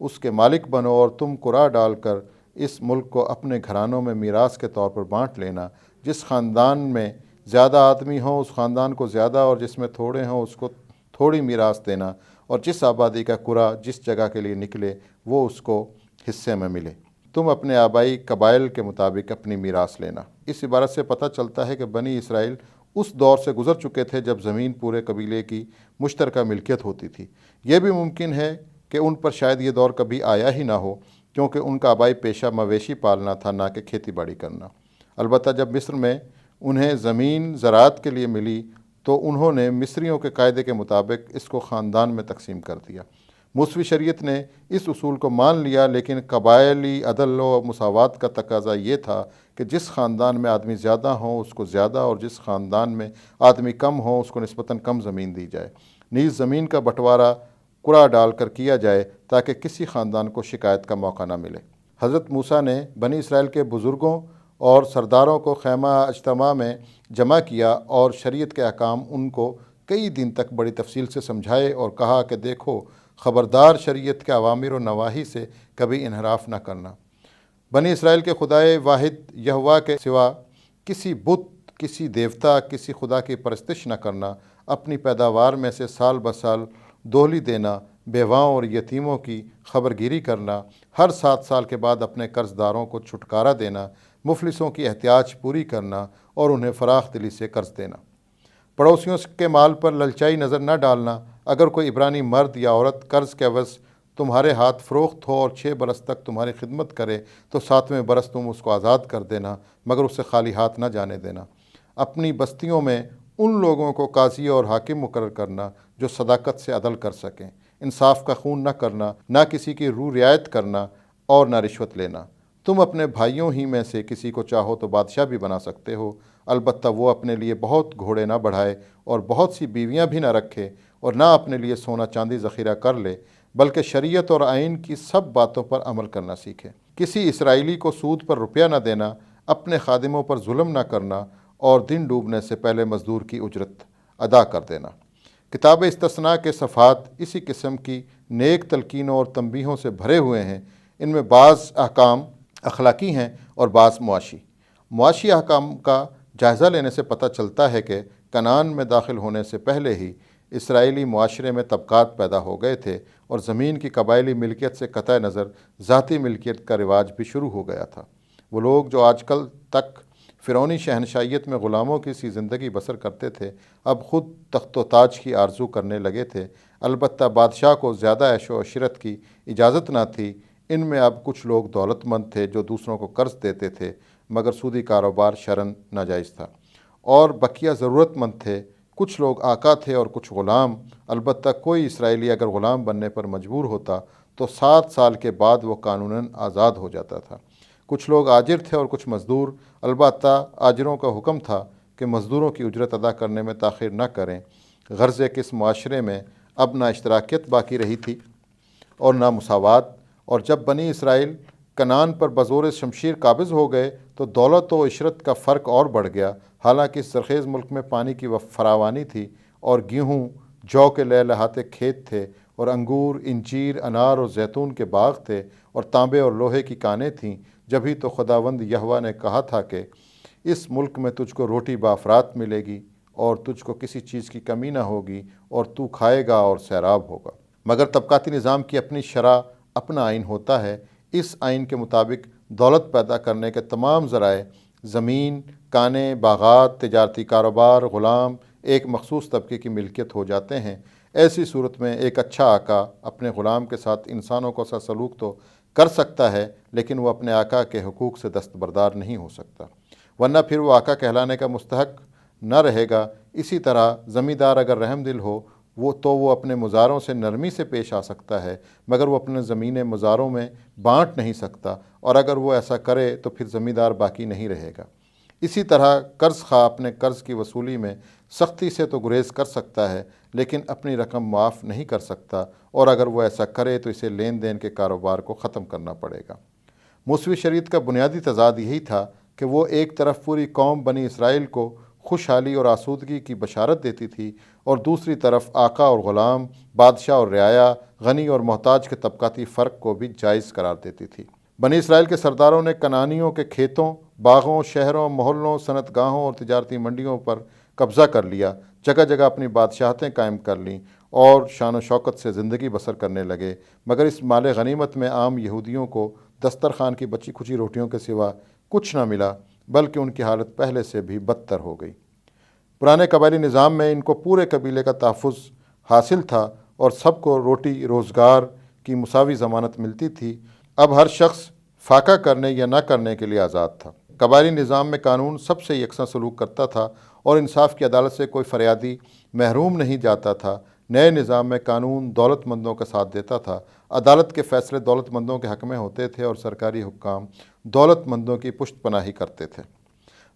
اس کے مالک بنو اور تم قرع ڈال کر اس ملک کو اپنے گھرانوں میں میراث کے طور پر بانٹ لینا۔ جس خاندان میں زیادہ آدمی ہوں اس خاندان کو زیادہ، اور جس میں تھوڑے ہوں اس کو تھوڑی میراث دینا، اور جس آبادی کا قرع جس جگہ کے لیے نکلے وہ اس کو حصے میں ملے۔ تم اپنے آبائی قبائل کے مطابق اپنی میراث لینا۔ اس عبارت سے پتہ چلتا ہے کہ بنی اسرائیل اس دور سے گزر چکے تھے جب زمین پورے قبیلے کی مشترکہ ملکیت ہوتی تھی۔ یہ بھی ممکن ہے کہ ان پر شاید یہ دور کبھی آیا ہی نہ ہو، کیونکہ ان کا آبائی پیشہ مویشی پالنا تھا، نہ کہ کھیتی باڑی کرنا۔ البتہ جب مصر میں انہیں زمین زراعت کے لیے ملی تو انہوں نے مصریوں کے قاعدے کے مطابق اس کو خاندان میں تقسیم کر دیا۔ موسوی شریعت نے اس اصول کو مان لیا، لیکن قبائلی عدل و مساوات کا تقاضا یہ تھا کہ جس خاندان میں آدمی زیادہ ہوں اس کو زیادہ، اور جس خاندان میں آدمی کم ہوں اس کو نسبتاً کم زمین دی جائے۔ نیز زمین کا بٹوارہ قرع ڈال کر کیا جائے تاکہ کسی خاندان کو شکایت کا موقع نہ ملے۔ حضرت موسیٰ نے بنی اسرائیل کے بزرگوں اور سرداروں کو خیمہ اجتماع میں جمع کیا اور شریعت کے احکام ان کو کئی دن تک بڑی تفصیل سے سمجھائے اور کہا کہ دیکھو، خبردار شریعت کے اوامر و نواہی سے کبھی انحراف نہ کرنا۔ بنی اسرائیل کے خدائے واحد یہوہ کے سوا کسی بت، کسی دیوتا، کسی خدا کی پرستش نہ کرنا، اپنی پیداوار میں سے سال بسال دوہلی دینا، بیواؤں اور یتیموں کی خبرگیری کرنا، ہر 7 سال کے بعد اپنے قرض داروں کو چھٹکارا دینا، مفلسوں کی احتیاج پوری کرنا اور انہیں فراخ دلی سے قرض دینا۔ پڑوسیوں کے مال پر للچائی نظر نہ ڈالنا۔ اگر کوئی عبرانی مرد یا عورت قرض کے عوض تمہارے ہاتھ فروخت ہو اور 6 برس تک تمہاری خدمت کرے تو 7ویں برس تم اس کو آزاد کر دینا، مگر اسے خالی ہاتھ نہ جانے دینا۔ اپنی بستیوں میں ان لوگوں کو قاضی اور حاکم مقرر کرنا جو صداقت سے عدل کر سکیں، انصاف کا خون نہ کرنا، نہ کسی کی رو رعایت کرنا اور نہ رشوت لینا۔ تم اپنے بھائیوں ہی میں سے کسی کو چاہو تو بادشاہ بھی بنا سکتے ہو، البتہ وہ اپنے لیے بہت گھوڑے نہ بڑھائے اور بہت سی بیویاں بھی نہ رکھے اور نہ اپنے لیے سونا چاندی ذخیرہ کر لے، بلکہ شریعت اور آئین کی سب باتوں پر عمل کرنا سیکھے۔ کسی اسرائیلی کو سود پر روپیہ نہ دینا، اپنے خادموں پر ظلم نہ کرنا اور دن ڈوبنے سے پہلے مزدور کی اجرت ادا کر دینا۔ کتاب استثناء کے صفحات اسی قسم کی نیک تلقینوں اور تنبیہوں سے بھرے ہوئے ہیں۔ ان میں بعض احکام اخلاقی ہیں اور بعض معاشی احکام کا جائزہ لینے سے پتہ چلتا ہے کہ کنعان میں داخل ہونے سے پہلے ہی اسرائیلی معاشرے میں طبقات پیدا ہو گئے تھے اور زمین کی قبائلی ملکیت سے قطع نظر ذاتی ملکیت کا رواج بھی شروع ہو گیا تھا۔ وہ لوگ جو آج کل تک فرعونی شہنشائیت میں غلاموں کی سی زندگی بسر کرتے تھے، اب خود تخت و تاج کی آرزو کرنے لگے تھے۔ البتہ بادشاہ کو زیادہ عیش و عشرت کی اجازت نہ تھی۔ ان میں اب کچھ لوگ دولت مند تھے جو دوسروں کو قرض دیتے تھے، مگر سودی کاروبار شرعاً ناجائز تھا، اور بقیہ ضرورت مند تھے۔ کچھ لوگ آقا تھے اور کچھ غلام۔ البتہ کوئی اسرائیلی اگر غلام بننے پر مجبور ہوتا تو 7 سال کے بعد وہ قانوناً آزاد ہو جاتا تھا۔ کچھ لوگ آجر تھے اور کچھ مزدور۔ البتہ آجروں کا حکم تھا کہ مزدوروں کی اجرت ادا کرنے میں تاخیر نہ کریں، غرض کہ اس معاشرے میں اب نہ اشتراکیت باقی رہی تھی اور نہ مساوات۔ اور جب بنی اسرائیل کنعان پر بزور شمشیر قابض ہو گئے تو دولت و عشرت کا فرق اور بڑھ گیا۔ حالانکہ اس زرخیز ملک میں پانی کی فراوانی تھی اور گیہوں جو کے لہلہاتے کھیت تھے اور انگور، انجیر، انار اور زیتون کے باغ تھے اور تانبے اور لوہے کی کانیں تھیں، جبھی تو خداوند یہوہ نے کہا تھا کہ اس ملک میں تجھ کو روٹی بافرات ملے گی اور تجھ کو کسی چیز کی کمی نہ ہوگی اور تو کھائے گا اور سیراب ہوگا۔ مگر طبقاتی نظام کی اپنی شرح، اپنا آئین ہوتا ہے۔ اس آئین کے مطابق دولت پیدا کرنے کے تمام ذرائع، زمین، کانیں، باغات، تجارتی کاروبار، غلام ایک مخصوص طبقے کی ملکیت ہو جاتے ہیں۔ ایسی صورت میں ایک اچھا آقا اپنے غلام کے ساتھ انسانوں کو سا سلوک تو کر سکتا ہے، لیکن وہ اپنے آقا کے حقوق سے دستبردار نہیں ہو سکتا، ورنہ پھر وہ آقا کہلانے کا مستحق نہ رہے گا۔ اسی طرح زمیندار اگر رحم دل ہو وہ اپنے مزاروں سے نرمی سے پیش آ سکتا ہے، مگر وہ اپنے زمینیں مزاروں میں بانٹ نہیں سکتا، اور اگر وہ ایسا کرے تو پھر زمیندار باقی نہیں رہے گا۔ اسی طرح قرض خواہ اپنے قرض کی وصولی میں سختی سے تو گریز کر سکتا ہے، لیکن اپنی رقم معاف نہیں کر سکتا، اور اگر وہ ایسا کرے تو اسے لین دین کے کاروبار کو ختم کرنا پڑے گا۔ موسوی شریعت کا بنیادی تضاد یہی تھا کہ وہ ایک طرف پوری قوم بنی اسرائیل کو خوشحالی اور آسودگی کی بشارت دیتی تھی، اور دوسری طرف آقا اور غلام، بادشاہ اور رعایا، غنی اور محتاج کے طبقاتی فرق کو بھی جائز قرار دیتی تھی۔ بنی اسرائیل کے سرداروں نے کنعانیوں کے کھیتوں، باغوں، شہروں، محلوں، صنعت گاہوں اور تجارتی منڈیوں پر قبضہ کر لیا، جگہ جگہ اپنی بادشاہتیں قائم کر لیں اور شان و شوکت سے زندگی بسر کرنے لگے، مگر اس مال غنیمت میں عام یہودیوں کو دسترخوان کی بچی کھچی روٹیوں کے سوا کچھ نہ ملا، بلکہ ان کی حالت پہلے سے بھی بدتر ہو گئی۔ پرانے قبائلی نظام میں ان کو پورے قبیلے کا تحفظ حاصل تھا اور سب کو روٹی روزگار کی مساوی ضمانت ملتی تھی۔ اب ہر شخص فاقہ کرنے یا نہ کرنے کے لیے آزاد تھا۔ قبائلی نظام میں قانون سب سے یکساں سلوک کرتا تھا اور انصاف کی عدالت سے کوئی فریادی محروم نہیں جاتا تھا۔ نئے نظام میں قانون دولت مندوں کا ساتھ دیتا تھا، عدالت کے فیصلے دولت مندوں کے حق میں ہوتے تھے اور سرکاری حکام دولت مندوں کی پشت پناہی کرتے تھے۔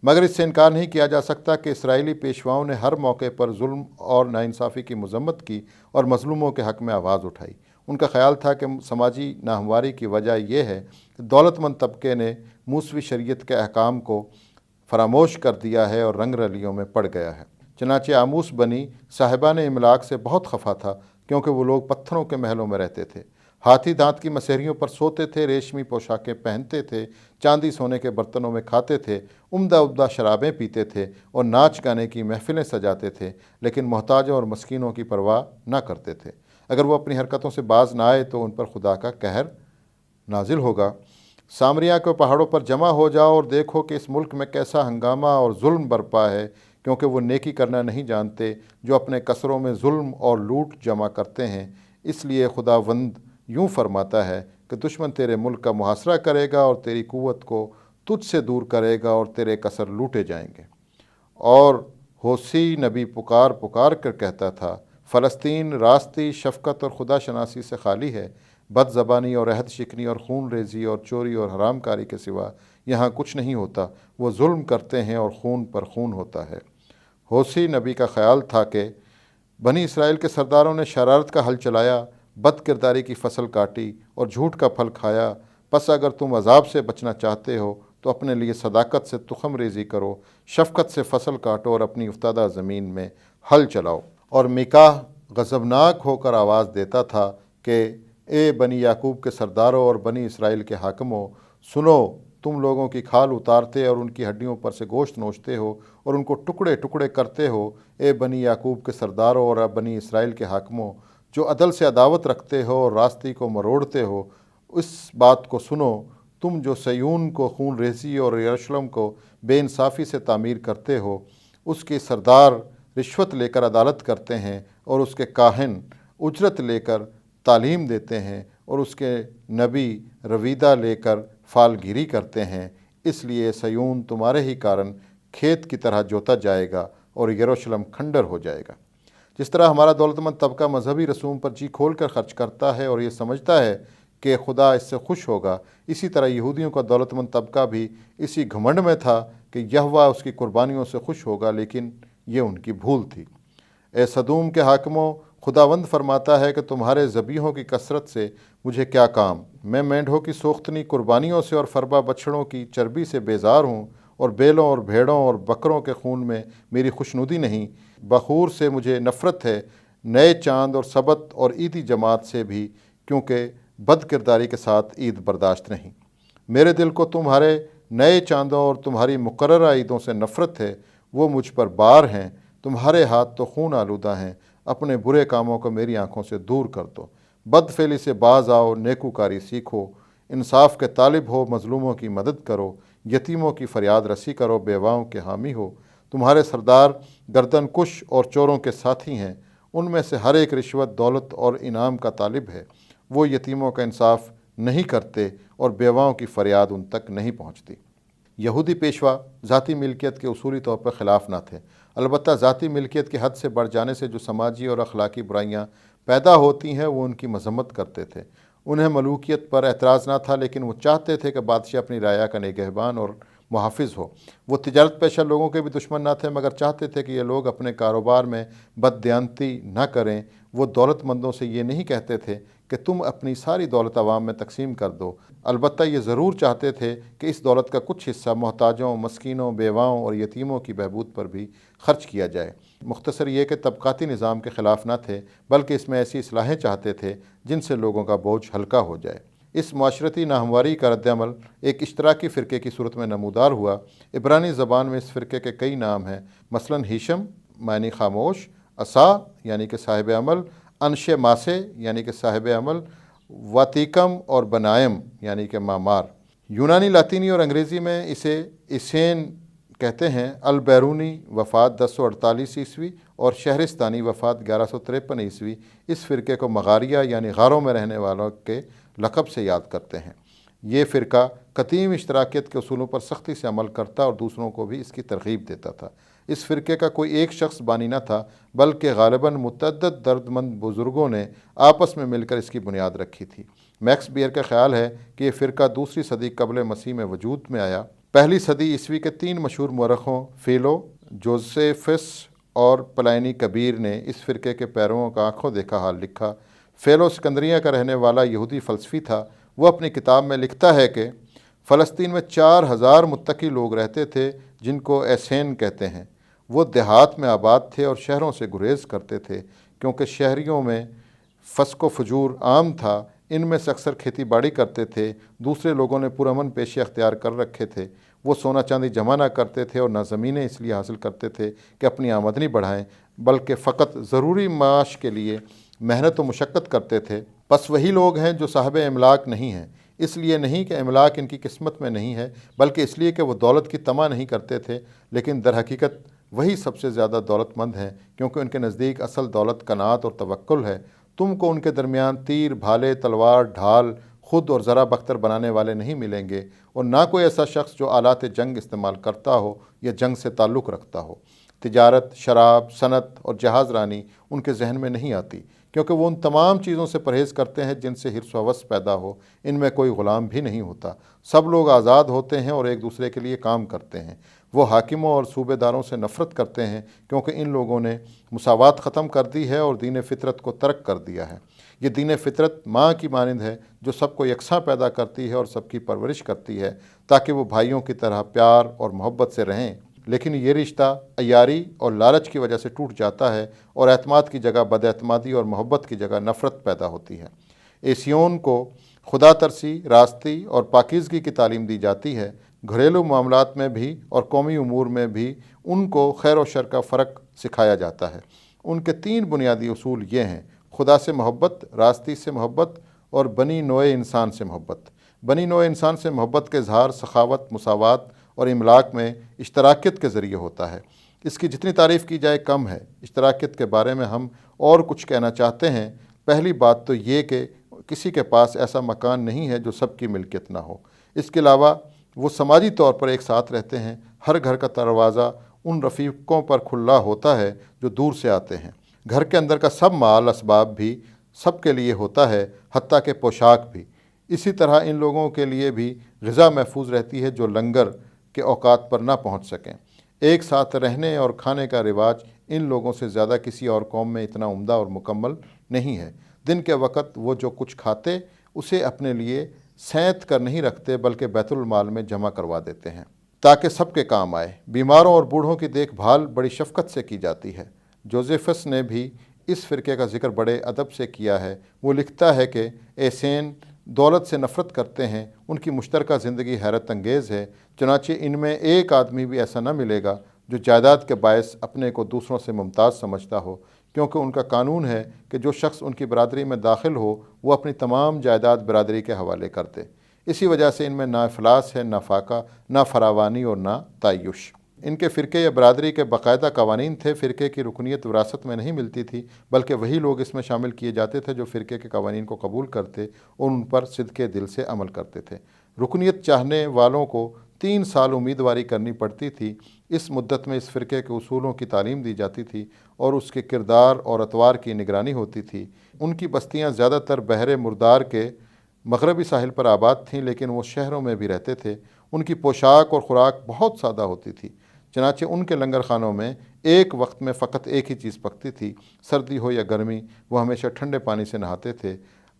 مگر اس سے انکار نہیں کیا جا سکتا کہ اسرائیلی پیشواؤں نے ہر موقع پر ظلم اور ناانصافی کی مذمت کی اور مظلوموں کے حق میں آواز اٹھائی۔ ان کا خیال تھا کہ سماجی ناہمواری کی وجہ یہ ہے کہ دولت مند طبقے نے موسوی شریعت کے احکام کو فراموش کر دیا ہے اور رنگ رلیوں میں پڑ گیا ہے۔ چنانچہ آموس بنی صاحبان املاک سے بہت خفا تھا، کیونکہ وہ لوگ پتھروں کے محلوں میں رہتے تھے، ہاتھی دانت کی مسہریوں پر سوتے تھے، ریشمی پوشاکیں پہنتے تھے، چاندی سونے کے برتنوں میں کھاتے تھے، عمدہ شرابیں پیتے تھے اور ناچ گانے کی محفلیں سجاتے تھے، لیکن محتاجوں اور مسکینوں کی پرواہ نہ کرتے تھے۔ اگر وہ اپنی حرکتوں سے باز نہ آئے تو ان پر خدا کا قہر نازل ہوگا۔ سامریا کے پہاڑوں پر جمع ہو جاؤ اور دیکھو کہ اس ملک میں کیسا ہنگامہ اور ظلم برپا ہے، کیونکہ وہ نیکی کرنا نہیں جانتے، جو اپنے قصروں میں ظلم اور لوٹ جمع کرتے ہیں۔ اس لیے خداوند یوں فرماتا ہے کہ دشمن تیرے ملک کا محاصرہ کرے گا اور تیری قوت کو تجھ سے دور کرے گا اور تیرے قصر لوٹے جائیں گے۔ اور ہوسی نبی پکار کر کہتا تھا، فلسطین راستی، شفقت اور خدا شناسی سے خالی ہے، بد زبانی اور عہد شکنی اور خون ریزی اور چوری اور حرام کاری کے سوا یہاں کچھ نہیں ہوتا۔ وہ ظلم کرتے ہیں اور خون پر خون ہوتا ہے۔ ہوسی نبی کا خیال تھا کہ بنی اسرائیل کے سرداروں نے شرارت کا حل چلایا، بد کرداری کی فصل کاٹی اور جھوٹ کا پھل کھایا۔ پس اگر تم عذاب سے بچنا چاہتے ہو تو اپنے لیے صداقت سے تخم ریزی کرو، شفقت سے فصل کاٹو اور اپنی افتادہ زمین میں ہل چلاؤ۔ اور میکاہ غضبناک ہو کر آواز دیتا تھا کہ اے بنی یعقوب کے سرداروں اور بنی اسرائیل کے حاکموں، سنو، تم لوگوں کی کھال اتارتے اور ان کی ہڈیوں پر سے گوشت نوچتے ہو اور ان کو ٹکڑے ٹکڑے کرتے ہو۔ اے بنی یعقوب کے سرداروں اور بنی اسرائیل کے حاکموں، جو عدل سے عداوت رکھتے ہو اور راستی کو مروڑتے ہو، اس بات کو سنو، تم جو سیون کو خون ریزی اور یروشلم کو بے انصافی سے تعمیر کرتے ہو۔ اس کے سردار رشوت لے کر عدالت کرتے ہیں اور اس کے کاہن اجرت لے کر تعلیم دیتے ہیں اور اس کے نبی رویدہ لے کر فال گیری کرتے ہیں۔ اس لیے سیون تمہارے ہی کارن کھیت کی طرح جوتا جائے گا اور یروشلم کھنڈر ہو جائے گا۔ جس طرح ہمارا دولت مند طبقہ مذہبی رسوم پر جی کھول کر خرچ کرتا ہے اور یہ سمجھتا ہے کہ خدا اس سے خوش ہوگا، اسی طرح یہودیوں کا دولت مند طبقہ بھی اسی گھمنڈ میں تھا کہ یہوہ اس کی قربانیوں سے خوش ہوگا، لیکن یہ ان کی بھول تھی۔ اے سدوم کے حاکموں، خداوند فرماتا ہے کہ تمہارے ذبیحوں کی کثرت سے مجھے کیا کام؟ میں مینڈھوں کی سوختنی قربانیوں سے اور فربا بچڑوں کی چربی سے بیزار ہوں، اور بیلوں اور بھیڑوں اور بکروں کے خون میں میری خوشنودی نہیں۔ بخور سے مجھے نفرت ہے، نئے چاند اور سبت اور عیدی جماعت سے بھی، کیونکہ بد کرداری کے ساتھ عید برداشت نہیں۔ میرے دل کو تمہارے نئے چاندوں اور تمہاری مقررہ عیدوں سے نفرت ہے، وہ مجھ پر بار ہیں۔ تمہارے ہاتھ تو خون آلودہ ہیں، اپنے برے کاموں کو میری آنکھوں سے دور کر دو۔ بد فعلی سے باز آؤ، نیکوکاری سیکھو، انصاف کے طالب ہو، مظلوموں کی مدد کرو، یتیموں کی فریاد رسی کرو، بیواؤں کے حامی ہو۔ تمہارے سردار گردن کش اور چوروں کے ساتھی ہیں، ان میں سے ہر ایک رشوت، دولت اور انعام کا طالب ہے۔ وہ یتیموں کا انصاف نہیں کرتے اور بیواؤں کی فریاد ان تک نہیں پہنچتی۔ یہودی پیشوا ذاتی ملکیت کے اصولی طور پر خلاف نہ تھے، البتہ ذاتی ملکیت کے حد سے بڑھ جانے سے جو سماجی اور اخلاقی برائیاں پیدا ہوتی ہیں وہ ان کی مذمت کرتے تھے۔ انہیں ملوکیت پر اعتراض نہ تھا، لیکن وہ چاہتے تھے کہ بادشاہ اپنی رعایا کا نگہبان اور محافظ ہو۔ وہ تجارت پیشہ لوگوں کے بھی دشمن نہ تھے، مگر چاہتے تھے کہ یہ لوگ اپنے کاروبار میں بددیانتی نہ کریں۔ وہ دولت مندوں سے یہ نہیں کہتے تھے کہ تم اپنی ساری دولت عوام میں تقسیم کر دو، البتہ یہ ضرور چاہتے تھے کہ اس دولت کا کچھ حصہ محتاجوں، مسکینوں، بیواؤں اور یتیموں کی بہبود پر بھی خرچ کیا جائے۔ مختصر یہ کہ طبقاتی نظام کے خلاف نہ تھے، بلکہ اس میں ایسی اصلاحیں چاہتے تھے جن سے لوگوں کا بوجھ ہلکا ہو جائے۔ اس معاشرتی ناہمواری کا رد عمل ایک اشتراکی فرقے کی صورت میں نمودار ہوا۔ عبرانی زبان میں اس فرقے کے کئی نام ہیں، مثلاً ہیشم معنی خاموش، عصا یعنی کہ صاحب عمل، انش ماسے یعنی کہ صاحب عمل، واتیکم اور بنائم یعنی کہ معمار۔ یونانی، لاطینی اور انگریزی میں اسے اسین کہتے ہیں۔ البیرونی وفات 1048 عیسوی اور شہرستانی وفات 1153 عیسوی اس فرقے کو مغاریہ یعنی غاروں میں رہنے والوں کے لقب سے یاد کرتے ہیں۔ یہ فرقہ قدیم اشتراکیت کے اصولوں پر سختی سے عمل کرتا اور دوسروں کو بھی اس کی ترغیب دیتا تھا۔ اس فرقے کا کوئی ایک شخص بانی نہ تھا، بلکہ غالباً متعدد درد مند بزرگوں نے آپس میں مل کر اس کی بنیاد رکھی تھی۔ میکس بیئر کا خیال ہے کہ یہ فرقہ دوسری صدی قبل مسیح میں وجود میں آیا۔ پہلی صدی عیسوی کے 3 مشہور مورخوں فیلو، جوزیفس اور پلائنی کبیر نے اس فرقے کے پیرووں کا آنکھوں دیکھا حال لکھا۔ فیلو سکندریہ کا رہنے والا یہودی فلسفی تھا۔ وہ اپنی کتاب میں لکھتا ہے کہ فلسطین میں 4000 متقی لوگ رہتے تھے جن کو ایسین کہتے ہیں۔ وہ دیہات میں آباد تھے اور شہروں سے گریز کرتے تھے، کیونکہ شہریوں میں فسق و فجور عام تھا۔ ان میں سے اکثر کھیتی باڑی کرتے تھے۔ دوسرے لوگوں نے پرامن پیشے اختیار کر رکھے تھے۔ وہ سونا چاندی جمع نہ کرتے تھے اور نہ زمینیں اس لیے حاصل کرتے تھے کہ اپنی آمدنی بڑھائیں، بلکہ فقط ضروری معاش کے لیے محنت و مشقت کرتے تھے۔ بس وہی لوگ ہیں جو صاحب املاک نہیں ہیں، اس لیے نہیں کہ املاک ان کی قسمت میں نہیں ہے، بلکہ اس لیے کہ وہ دولت کی طمع نہیں کرتے تھے، لیکن در حقیقت وہی سب سے زیادہ دولت مند ہیں، کیونکہ ان کے نزدیک اصل دولت قناعت اور توکل ہے۔ تم کو ان کے درمیان تیر، بھالے، تلوار، ڈھال، خود اور ذرا بختر بنانے والے نہیں ملیں گے، اور نہ کوئی ایسا شخص جو آلات جنگ استعمال کرتا ہو یا جنگ سے تعلق رکھتا ہو۔ تجارت، شراب، صنعت اور جہاز رانی ان کے ذہن میں نہیں آتی، کیونکہ وہ ان تمام چیزوں سے پرہیز کرتے ہیں جن سے حرص و ہوس پیدا ہو۔ ان میں کوئی غلام بھی نہیں ہوتا، سب لوگ آزاد ہوتے ہیں اور ایک دوسرے کے لیے کام کرتے ہیں۔ وہ حاکموں اور صوبے داروں سے نفرت کرتے ہیں، کیونکہ ان لوگوں نے مساوات ختم کر دی ہے اور دین فطرت کو ترک کر دیا ہے۔ یہ دین فطرت ماں کی مانند ہے جو سب کو یکساں پیدا کرتی ہے اور سب کی پرورش کرتی ہے، تاکہ وہ بھائیوں کی طرح پیار اور محبت سے رہیں۔ لیکن یہ رشتہ عیاری اور لالچ کی وجہ سے ٹوٹ جاتا ہے، اور اعتماد کی جگہ بد اعتمادی اور محبت کی جگہ نفرت پیدا ہوتی ہے۔ ایسیون کو خدا ترسی، راستی اور پاکیزگی کی تعلیم دی جاتی ہے۔ گھریلو معاملات میں بھی اور قومی امور میں بھی ان کو خیر و شر کا فرق سکھایا جاتا ہے۔ ان کے 3 بنیادی اصول یہ ہیں: خدا سے محبت، راستی سے محبت اور بنی نوع انسان سے محبت۔ بنی نوع انسان سے محبت کا اظہار سخاوت، مساوات اور املاک میں اشتراکیت کے ذریعے ہوتا ہے۔ اس کی جتنی تعریف کی جائے کم ہے۔ اشتراکیت کے بارے میں ہم اور کچھ کہنا چاہتے ہیں۔ پہلی بات تو یہ کہ کسی کے پاس ایسا مکان نہیں ہے جو سب کی ملکیت نہ ہو۔ اس کے علاوہ وہ سماجی طور پر ایک ساتھ رہتے ہیں۔ ہر گھر کا دروازہ ان رفیقوں پر کھلا ہوتا ہے جو دور سے آتے ہیں۔ گھر کے اندر کا سب مال اسباب بھی سب کے لیے ہوتا ہے، حتیٰ کہ پوشاک بھی۔ اسی طرح ان لوگوں کے لیے بھی غذا محفوظ رہتی ہے جو لنگر کے اوقات پر نہ پہنچ سکیں۔ ایک ساتھ رہنے اور کھانے کا رواج ان لوگوں سے زیادہ کسی اور قوم میں اتنا عمدہ اور مکمل نہیں ہے۔ دن کے وقت وہ جو کچھ کھاتے اسے اپنے لیے سینت کر نہیں رکھتے، بلکہ بیت المال میں جمع کروا دیتے ہیں تاکہ سب کے کام آئے۔ بیماروں اور بوڑھوں کی دیکھ بھال بڑی شفقت سے کی جاتی ہے۔ جوزیفس نے بھی اس فرقے کا ذکر بڑے ادب سے کیا ہے۔ وہ لکھتا ہے کہ ایسین دولت سے نفرت کرتے ہیں، ان کی مشترکہ زندگی حیرت انگیز ہے، چنانچہ ان میں ایک آدمی بھی ایسا نہ ملے گا جو جائیداد کے باعث اپنے کو دوسروں سے ممتاز سمجھتا ہو، کیونکہ ان کا قانون ہے کہ جو شخص ان کی برادری میں داخل ہو وہ اپنی تمام جائیداد برادری کے حوالے کر دے۔ اسی وجہ سے ان میں نہ افلاس ہے، نہ فاقہ، نہ فراوانی اور نہ تعیش۔ ان کے فرقے یا برادری کے باقاعدہ قوانین تھے۔ فرقے کی رکنیت وراثت میں نہیں ملتی تھی، بلکہ وہی لوگ اس میں شامل کیے جاتے تھے جو فرقے کے قوانین کو قبول کرتے اور ان پر صدقے دل سے عمل کرتے تھے۔ رکنیت چاہنے والوں کو 3 سال امیدواری کرنی پڑتی تھی۔ اس مدت میں اس فرقے کے اصولوں کی تعلیم دی جاتی تھی اور اس کے کردار اور اطوار کی نگرانی ہوتی تھی۔ ان کی بستیاں زیادہ تر بحر مردار کے مغربی ساحل پر آباد تھیں، لیکن وہ شہروں میں بھی رہتے تھے۔ ان کی پوشاک اور خوراک بہت سادہ ہوتی تھی، چنانچہ ان کے لنگر خانوں میں ایک وقت میں فقط ایک ہی چیز پکتی تھی۔ سردی ہو یا گرمی وہ ہمیشہ ٹھنڈے پانی سے نہاتے تھے۔